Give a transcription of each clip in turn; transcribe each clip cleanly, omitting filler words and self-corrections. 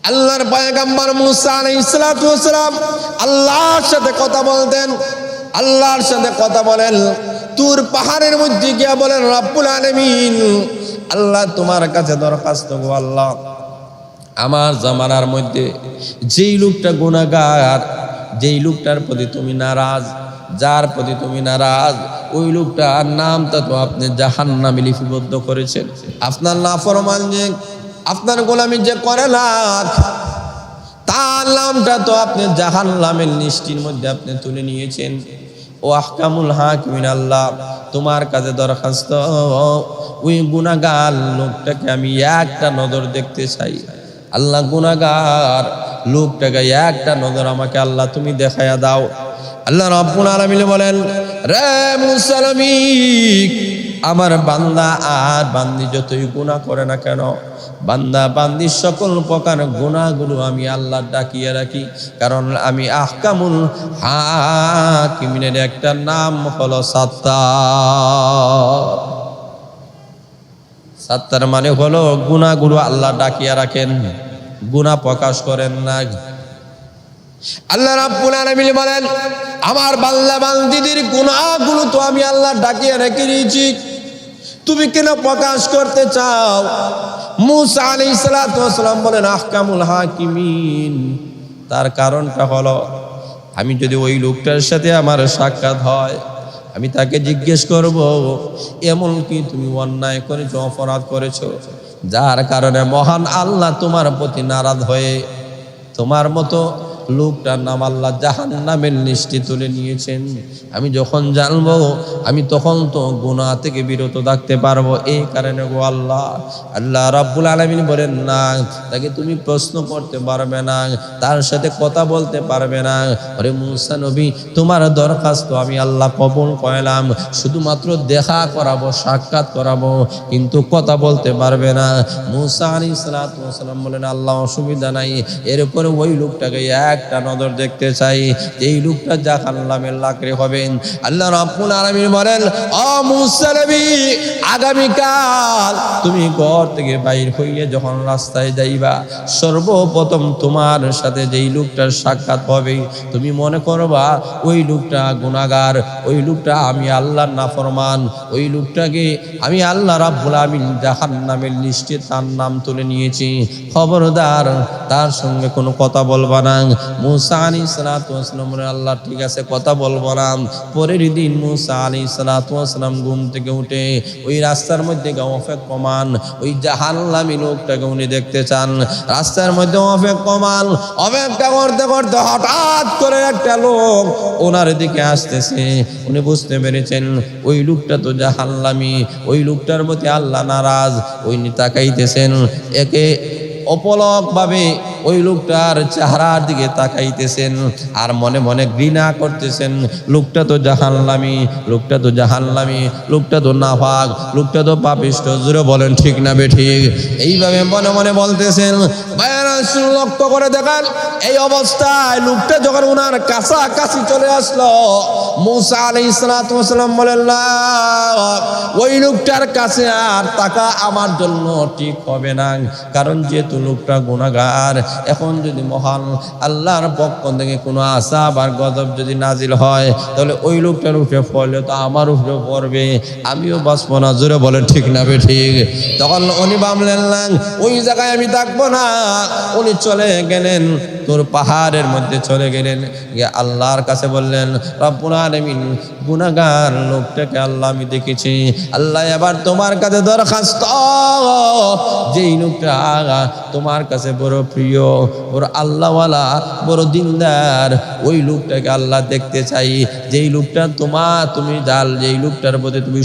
আল্লাহর পয়গম্বর মুসা আলাইহিস সালাতু ওয়াস সালাম আল্লাহর সাথে কথা বলতেন। আল্লাহর সাথে কথা বলেন, তুর পাহাড়ের মধ্যে গিয়া বলেন, রব্বুল আলামিন, আল্লাহ তোমার কাছে দরখাস্ত গো আল্লাহ, আমার জামানার মধ্যে যেই লোকটা গুনাহগার, যেই লোকটার প্রতি তুমি নারাজ, যার প্রতি তুমি নারাজ, ওই লোকটার নামটা তো আপনি জাহান্নামে লিপিবদ্ধ করেছেন। আপনার নাফরমান যে, আপনার গোলামি যে করে না, তার নামটা তো আপনি জাহান্নামের লিস্টের মধ্যে আপনি তুলে নিয়েছেন। ও আহকামুল হাকিমিন, আল্লাহ তোমার কাছে দরখাস্ত, ওই গুনাহগার লোকটাকে আমি একটা নজর দেখতে চাই। আল্লাহ গুনাহগার লোকটাকে একটা নজর আমাকে আল্লাহ তুমি দেখায়া দাও। আল্লাহ রাব্বুল আলামিন বলেন, রে মুসা নবী, আমার বান্দা আর বান্দি যতই গুনাহ করে না কেন, বান্দা বান্দির সকল প্রকার গুনাহগুলো আমি আল্লাহ ডাকিয়ে রাখি। কারণ আমি আহকামুল হাকিমিনের একটা নাম হলো সাত্তার। সাত্তার মানে হলো গুনাহগুলো আল্লাহ ডাকিয়ে রাখেন, গুনাহ প্রকাশ করেন না। আল্লাহ রাব্বুল আলামিন বলেন, আমার বান্দা বান্দীদের গুনাহগুলো তো আমি আল্লাহ ডাকিয়ে রেখে দিয়েছি, তুমি কেন প্রকাশ করতে চাও? মুসা আলাইহিস সালাতু ওয়াস সালাম বলেন, আহকামুল হাকিমিন, তার কারণটা হলো, আমি যদি ওই লোকটার সাথে আমার সাক্ষাৎ হয়, আমি তাকে জিজ্ঞেস করব, এমন কি তুমি অন্যায় করেছো, অপরাধ করেছো, যার কারণে মহান আল্লাহ তোমার প্রতি নারাজ হয়ে তোমার মতো লোকটার নাম আল্লাহ জাহান্নামের লিস্টে তুলে নিয়েছেন? আমি যখন জানবো, আমি তখন তো গুনাহ থেকে বিরত থাকতে পারবো। এই কারণে গো আল্লাহ, আল্লাহ রাব্বুল আলামিন বলেন না, তাকে তুমি প্রশ্ন করতে পারবে না, তার সাথে কথা বলতে পারবে না। আরে মুসা নবী, তোমার দরখাস্ত আমি আল্লাহ কবুল করলাম, শুধুমাত্র দেখা করাবো, সাক্ষাৎ করাবো, কিন্তু কথা বলতে পারবে না। মুসা আলাইহিস সালাতু ওয়াস সালাম বলেন, আল্লাহ অসুবিধা নাই, এরপরে ওই লোকটাকে একটা নজর দেখতে চাই, এই লোকটা জাহান্নামের লাকড়ি হবেন। আল্লাহ রাব্বুল আলামিন বলেন, ও মুসা নবী, আগামীকাল তুমি ঘর থেকে বাইর হইয়া যখন রাস্তায় যাইবা, সর্বপ্রথম তোমার সাথে যেই লোকটার সাক্ষাৎ হবে, তুমি মনে করবা ওই লোকটা গুনাহগার, ওই লোকটা আমি আল্লাহর নাফরমান, ওই লোকটাকে আমি আল্লাহ রাব্বুল আলামিন জাহান্নামের লিস্টে তার নাম তুলে নিয়েছি। খবরদার তার সঙ্গে কোনো কথা বলবা না। মুসা আলাইহিস সালাতু ওয়াস সালাম বলেন, আল্লাহ ঠিক আছে, কথা বলবো না। পরের দিন মুসা আলাইহিস সালাতু ওয়াস সালাম ঘুম থেকে উঠে ওই রাস্তার মধ্যে অপেক্ষমান ওই জাহান্নামী লোকটাকে উনি দেখতে চান। রাস্তার মধ্যে অপেক্ষা করতে করতে হঠাৎ করে একটা লোক ওনার দিকে আসতেছে। উনি বুঝতে পেরেছেন ওই লোকটা তো জাহান্নামী, ওই লোকটার প্রতি আল্লাহ নারাজ। উনি তাকাইতেছেন, একে অপলক ভাবে ওই লোকটার চেহারার দিকে তাকাইতেছেন আর মনে মনে ঘৃণা করতেছেন, লোকটা তো জাহান্নামী, লোকটা তো জাহান্নামী, লোকটা তো নাপাক, লোকটা তো পাপিষ্ঠ। জোরে বলেন ঠিক না বেঠিক? এইভাবে মনে মনে বলতেছেন। ভাইয়েরা লক্ষ্য করে দেখেন, এই অবস্থায় লোকটা যখন ওনার কাছাকাছি চলে আসলো, মুসা আলাইহিস সালাতু ওয়াস সালাম বলেন, না, ওই লোকটার কাছে আর তাকা আমার জন্য ঠিক হবে না, কারণ যেহেতু লোকটা গুনাহগার। এখন যদি মহান আল্লাহর পক্ষ থেকে কোনো আযাব আর গজব যদি নাজিল হয়, তাহলে ওই লোকটার উপরে পড়লে তো আমার উপরে পড়বে, আমিও বাঁচবো না। জোরে বলে ঠিক না বেঠিক? তখন উনি ভাবলেন, না, ওই জায়গায় আমি থাকবো না। উনি চলে গেলেন, তোর পাহাড়ের মধ্যে চলে গেলেন, গিয়ে আল্লাহর কাছে বললেন, রব্বুল আলামিন, গুনাহগার লোকটাকে আল্লাহ আমি দেখেছি, আল্লাহ এবার তোমার কাছে দরখাস্ত, যেই লোকটা তোমার কাছে বড় প্রিয়, বড় আল্লাহওয়ালা, বড় দিনদার, ওই লোকটাকে আল্লাহ দেখতে চাই। যেই লোকটা তুমি জাল, যেই লোকটার প্রতি তুমি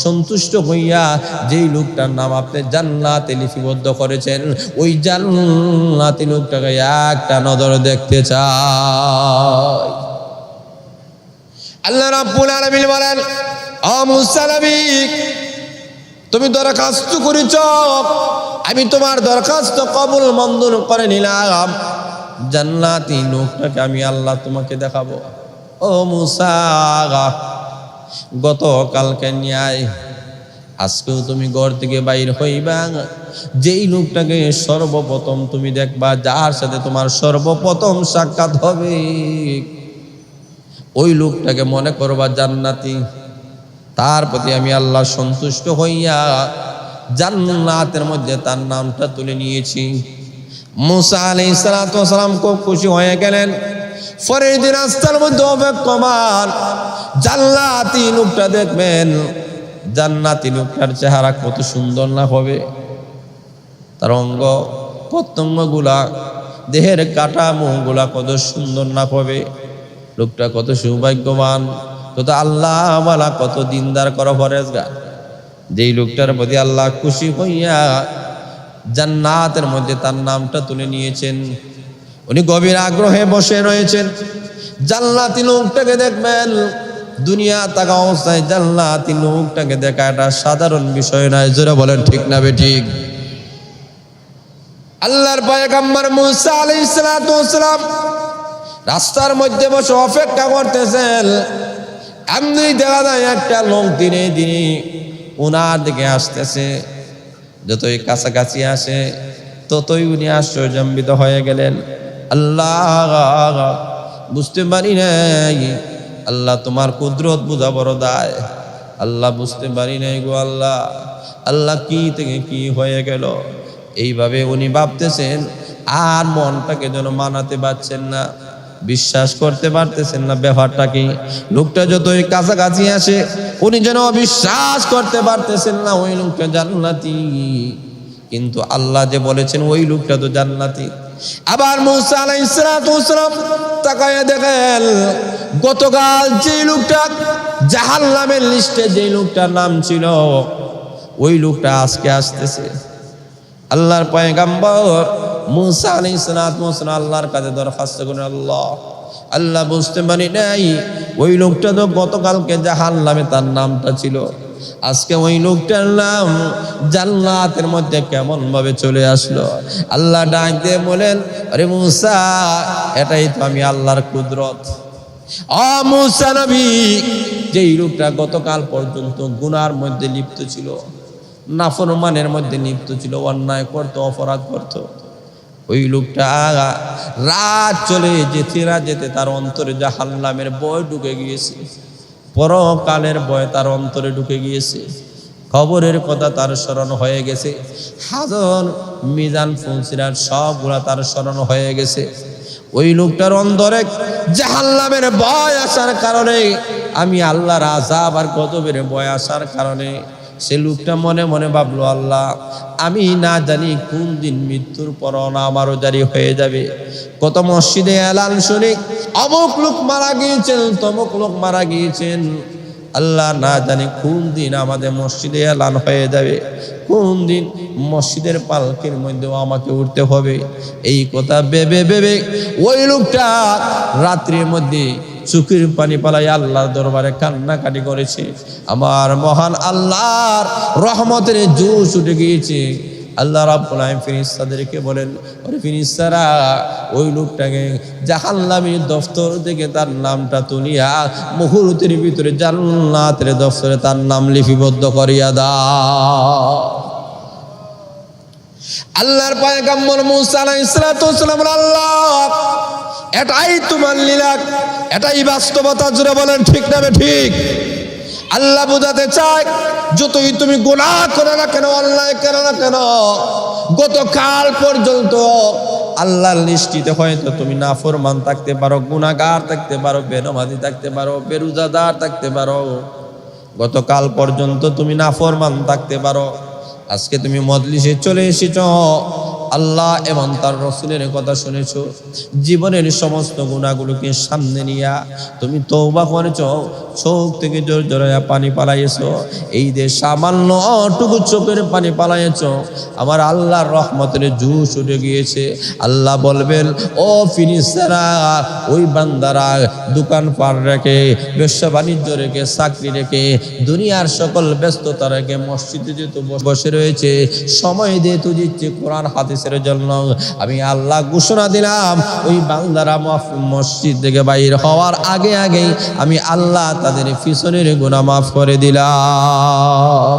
সন্তুষ্ট হইয়া যেই লোকটার নাম আপনি জান্নাতে লিপিবদ্ধ করেছেন, ওই জান্নাতি লোকটাকে একটা নজর দেখতে চাই। আল্লাহ রাব্বুল আলামিন বলেন, ও মুসা নবী, তুমি দরখাস্ত করেছ, আমি তোমার দরখাস্ত কবুল মঞ্জুর করে নিলাম। জান্নাতি লোকটাকে আমি আল্লাহ তোমাকে দেখাবো। ও মুসা, গতকালকে ন্যায় আজকেও তুমি ঘর থেকে বাইর হইবা, যেই লোকটাকে সর্বপ্রথম তুমি দেখবা, যার সাথে তোমার সর্বপ্রথম সাক্ষাৎ হবে, ওই লোকটাকে মনে করবা জান্নাতি। তার প্রতি আমি আল্লাহ সন্তুষ্ট হইয়া জান্নাতের মধ্যে তার নামটা তুলে নিয়েছি। মুসা আলাইহিস সালাতু ওয়াস সালাম খুব খুশি হয়ে গেলেন। পরের দিন রাস্তার মধ্যে অপেক্ষমান জান্নাতি লোকটা দেখবেন। জান্নাতি লোকটার চেহারা কত সুন্দর না হবে, তার অঙ্গ প্রত্যঙ্গগুলা, দেহের কাঠামোগুলা কত সুন্দর না হবে। লোকটা কত সৌভাগ্যবান, কত আল্লাহ ওয়ালা, কত দিনদার করা পরেজগার। যেই লোকটার প্রতি আল্লাহ খুশি হইয়া জান্নাতের মধ্যে তার নামটা তুলে নিয়েছেন, উনি গভীর আগ্রহে বসে রয়েছেন। জান্নাতি লোকটাকে দেখবেন। দুনিয়া থাকা অবস্থায় জান্নাতি লোকটাকে দেখা এটা সাধারণ বিষয় নয়। জোরে বলেন ঠিক না বেঠিক? আল্লাহর পয়গম্বর মুসা আলাইহিস সালাতু ওয়াস সালাম রাস্তার মধ্যে বসে অপেক্ষা করতেছেন। এমনি দেখা যায় একটা লোক দিনে দিনে উনার দিকে আসতেছে। যতই কাছাকাছি আসে ততই উনি আশ্চর্যান্বিত হয়ে গেলেন। আল্লাহ, বুঝতে পারি নাই আল্লাহ, তোমার কুদরত বুঝা বড় দায়। আল্লাহ, বুঝতে পারি নাই গো আল্লাহ, আল্লাহ কি থেকে কি হয়ে গেল। এইভাবে উনি ভাবতেছেন, আর মনটাকে যেন মানাতে পারছেন না, বিশ্বাস করতে পারতেছেন না ব্যাপারটা কি। লোকটা যতই কাছাকাছি আসে উনি যেন বিশ্বাস করতে পারতেছেন না ওই লোকটা জান্নাতি। কিন্তু আল্লাহ যে বলেছেন ওই লোকটা তো জান্নাতি। আবার মুসা আলাইহিস সালাতু ওয়াস সালাম তাকায়া দেখেন, গতকাল যে লোকটা জাহান্নামের লিস্টে যে লোকটার নাম ছিল, ওই লোকটা আজকে আসতেছে। আল্লাহর পয়গম্বর মুসা আলাইহিস সালাতু ওয়াস সালাম আল্লাহর কাছে দরখাস্ত করেন, আল্লাহ, আল্লাহ, বুঝতে পারি নাই ওই লোকটা তো গতকালকে জাহান্নামে তার নামটা ছিল, আজকে ওই লোকটার নাম জান্নাতের মধ্যে কেমন ভাবে চলে আসলো। আল্লাহ ডাক দিয়ে বলেন, আরে মুসা, এটাই তো আমি আল্লাহর কুদরত। ও মুসা নবী, যেই লোকটা গতকাল পর্যন্ত গুনার মধ্যে লিপ্ত ছিল, নাফরমানের মধ্যে লিপ্ত ছিল, অন্যায় করতো, অপরাধ করতো, ওই লোকটা রাত চলে যেতে না যেতে তার অন্তরে জাহান্নামের ভয় ঢুকে গিয়েছে, পরকালের ভয় তার অন্তরে ঢুকে গিয়েছে, খবরের কথা তার স্মরণ হয়ে গেছে, হাজার মিজান ফুলসিরাত সবগুলা তার স্মরণ হয়ে গেছে। ওই লোকটার অন্তরে জাহান্নামের ভয় আসার কারণে, আমি আল্লাহর আযাব আর গজবের ভয় আসার কারণে সে লোকটা মনে মনে ভাবলো, আল্লাহ, আমি না জানি কোন দিন মৃত্যুর পরোয়ানা আমারও জারি হয়ে যাবে। কত মসজিদে এলান শুনি অমুক লোক মারা গিয়েছেন, তমুক লোক মারা গিয়েছেন। আল্লাহ, না জানি কোন দিন আমাদের মসজিদে এলান হয়ে যাবে, কোন দিন মসজিদের পালকের মধ্যেও আমাকে উঠতে হবে। এই কথা ভেবে ভেবে ওই লোকটা রাত্রির মধ্যে চোখের পানি পালাই আল্লাহর দরবারে কান্নাকাটি করেছে। আমার মহান আল্লাহর রহমতের জোশ উঠে গিয়েছে। আল্লাহ রাব্বুল আলামিন ফেরেশতাদেরকে বলেন, ওরে ফেরেশতারা, ওই লোকটাকে জাহান্নামের দফতর থেকে তার নামটা তুলিয়া মুহূর্তের ভিতরে জান্নাতের দফতরে তার নাম লিপিবদ্ধ করিয়া দাও। আল্লাহর পয়গম্বর মুসা আলাইহিস সালাতু ওয়াস সালাম, আল্লাহ, এটাই তোমার লীলা, এটাই বাস্তবতা। জুড়ে বলেন ঠিক না ঠিক? আল্লাহ বোঝাতে চায়, যতই তুমি গুনাহ করো না কেন, অন্যায় করো না কেন, গতকাল পর্যন্ত আল্লাহর দৃষ্টিতে হয়তো তুমি নাফরমান থাকতে পারো, গুনাহগার থাকতে পারো, বেনামাজি থাকতে পারো, বেরোজাদার থাকতে পারো, গতকাল পর্যন্ত তুমি নাফরমান থাকতে পারো। আজকে তুমি মজলিসে চলে এসেছ, আল্লাহ এবং তার রাসূলের কথা শুনেছো, জীবনের সমস্ত গুনাহগুলোকে সামনে নিয়া তুমি তওবা করেছো, চোখ থেকে জোর জোড়ায়া পানি পালাইছো, এই যে সামান্য টুকু চোখের পানি পালাইছো, আমার আল্লাহর রহমতের জোশ উঠে গিয়েছে। আল্লাহ বলবেন, ও ফেরেশতারা, ওই বান্দারা দোকান পার রেখে, ব্যবসা বাণিজ্য রেখে, চাকরি রেখে, দুনিয়ার সকল ব্যস্ততা রেখে মসজিদে যেহেতু বসে রয়েছে, সময় দিয়ে তো দিচ্ছে কোরআন হাদিসের জন্য, আমি আল্লাহ ঘোষণা দিলাম, ওই বান্দারা মসজিদ থেকে বাইর হওয়ার আগে আগেই আমি আল্লাহ তাদের পিছনের গুনাহ মাফ করে দিলাম।